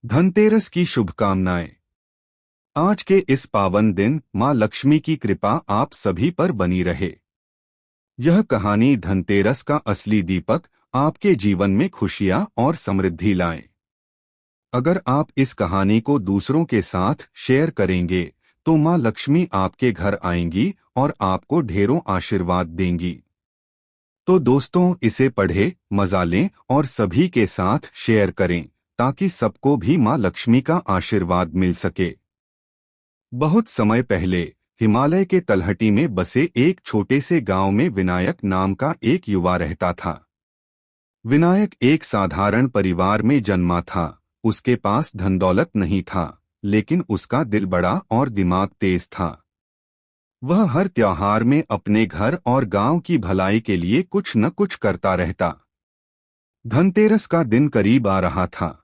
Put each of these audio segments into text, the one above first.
धनतेरस की शुभकामनाएं। आज के इस पावन दिन मां लक्ष्मी की कृपा आप सभी पर बनी रहे। यह कहानी धनतेरस का असली दीपक आपके जीवन में खुशियां और समृद्धि लाए। अगर आप इस कहानी को दूसरों के साथ शेयर करेंगे तो मां लक्ष्मी आपके घर आएंगी और आपको ढेरों आशीर्वाद देंगी। तो दोस्तों, इसे पढ़ें, मजा लें और सभी के साथ शेयर करें ताकि सबको भी मां लक्ष्मी का आशीर्वाद मिल सके। बहुत समय पहले हिमालय के तलहटी में बसे एक छोटे से गांव में विनायक नाम का एक युवा रहता था। विनायक एक साधारण परिवार में जन्मा था। उसके पास धन दौलत नहीं था, लेकिन उसका दिल बड़ा और दिमाग तेज था। वह हर त्योहार में अपने घर और गांव की भलाई के लिए कुछ न कुछ करता रहता। धनतेरस का दिन करीब आ रहा था।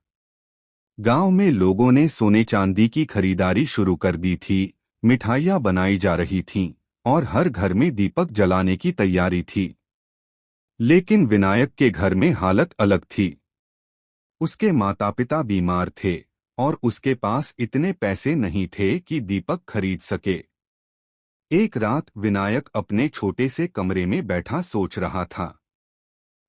गांव में लोगों ने सोने चांदी की खरीदारी शुरू कर दी थी, मिठाइयां बनाई जा रही थीं और हर घर में दीपक जलाने की तैयारी थी। लेकिन विनायक के घर में हालत अलग थी। उसके माता पिता बीमार थे और उसके पास इतने पैसे नहीं थे कि दीपक खरीद सके। एक रात विनायक अपने छोटे से कमरे में बैठा सोच रहा था,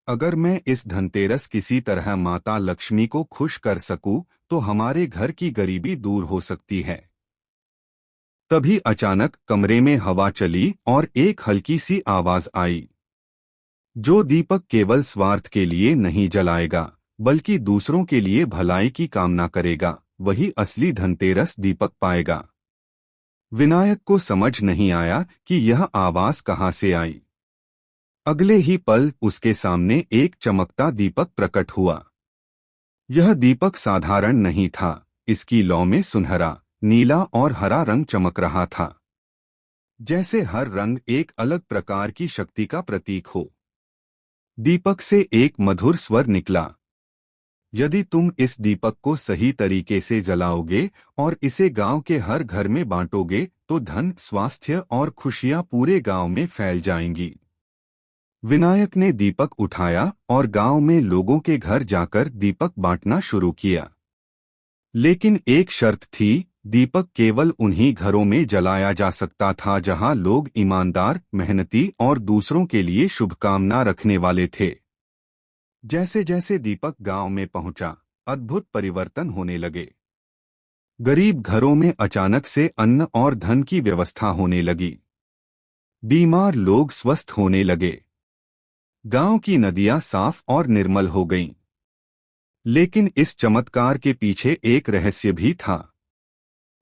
अगर मैं इस धनतेरस किसी तरह माता लक्ष्मी को खुश कर सकूं तो हमारे घर की गरीबी दूर हो सकती है। तभी अचानक कमरे में हवा चली और एक हल्की सी आवाज आई, जो दीपक केवल स्वार्थ के लिए नहीं जलाएगा बल्कि दूसरों के लिए भलाई की कामना करेगा, वही असली धनतेरस दीपक पाएगा। विनायक को समझ नहीं आया कि यह आवाज कहां से आई। अगले ही पल उसके सामने एक चमकता दीपक प्रकट हुआ। यह दीपक साधारण नहीं था, इसकी लौ में सुनहरा, नीला और हरा रंग चमक रहा था, जैसे हर रंग एक अलग प्रकार की शक्ति का प्रतीक हो। दीपक से एक मधुर स्वर निकला, यदि तुम इस दीपक को सही तरीके से जलाओगे और इसे गांव के हर घर में बांटोगे तो धन, स्वास्थ्य और खुशियां पूरे गांव में फैल जाएंगी। विनायक ने दीपक उठाया और गांव में लोगों के घर जाकर दीपक बांटना शुरू किया। लेकिन एक शर्त थी, दीपक केवल उन्हीं घरों में जलाया जा सकता था जहां लोग ईमानदार, मेहनती और दूसरों के लिए शुभकामना रखने वाले थे। जैसे जैसे दीपक गांव में पहुंचा, अद्भुत परिवर्तन होने लगे। गरीब घरों में अचानक से अन्न और धन की व्यवस्था होने लगी। बीमार लोग स्वस्थ होने लगे। गांव की नदियां साफ और निर्मल हो गईं। लेकिन इस चमत्कार के पीछे एक रहस्य भी था।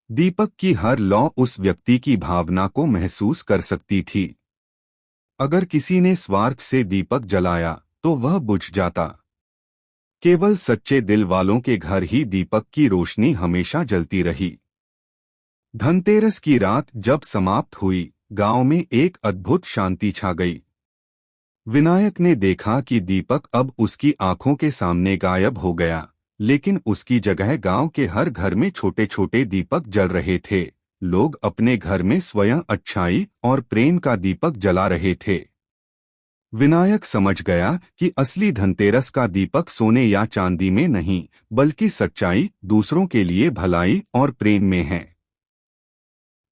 दीपक की हर लौ उस व्यक्ति की भावना को महसूस कर सकती थी। अगर किसी ने स्वार्थ से दीपक जलाया तो वह बुझ जाता। केवल सच्चे दिल वालों के घर ही दीपक की रोशनी हमेशा जलती रही। धनतेरस की रात जब समाप्त हुई, गांव में एक अद्भुत शांति छा गई। विनायक ने देखा कि दीपक अब उसकी आंखों के सामने गायब हो गया, लेकिन उसकी जगह गांव के हर घर में छोटे छोटे दीपक जल रहे थे। लोग अपने घर में स्वयं अच्छाई और प्रेम का दीपक जला रहे थे। विनायक समझ गया कि असली धनतेरस का दीपक सोने या चांदी में नहीं, बल्कि सच्चाई, दूसरों के लिए भलाई और प्रेम में है।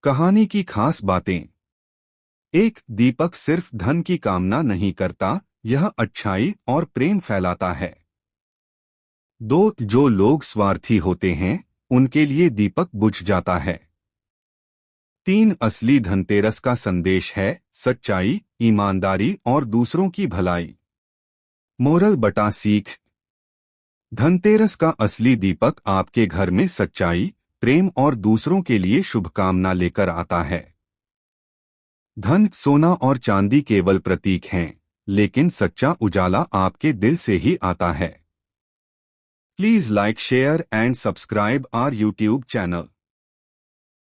कहानी की खास बातें। एक, दीपक सिर्फ धन की कामना नहीं करता, यह अच्छाई और प्रेम फैलाता है। दो, जो लोग स्वार्थी होते हैं उनके लिए दीपक बुझ जाता है। तीन, असली धनतेरस का संदेश है सच्चाई, ईमानदारी और दूसरों की भलाई। मोरल बटा सीख। धनतेरस का असली दीपक आपके घर में सच्चाई, प्रेम और दूसरों के लिए शुभकामना लेकर आता है। धन, सोना और चांदी केवल प्रतीक हैं, लेकिन सच्चा उजाला आपके दिल से ही आता है। Please like, share and subscribe our YouTube channel.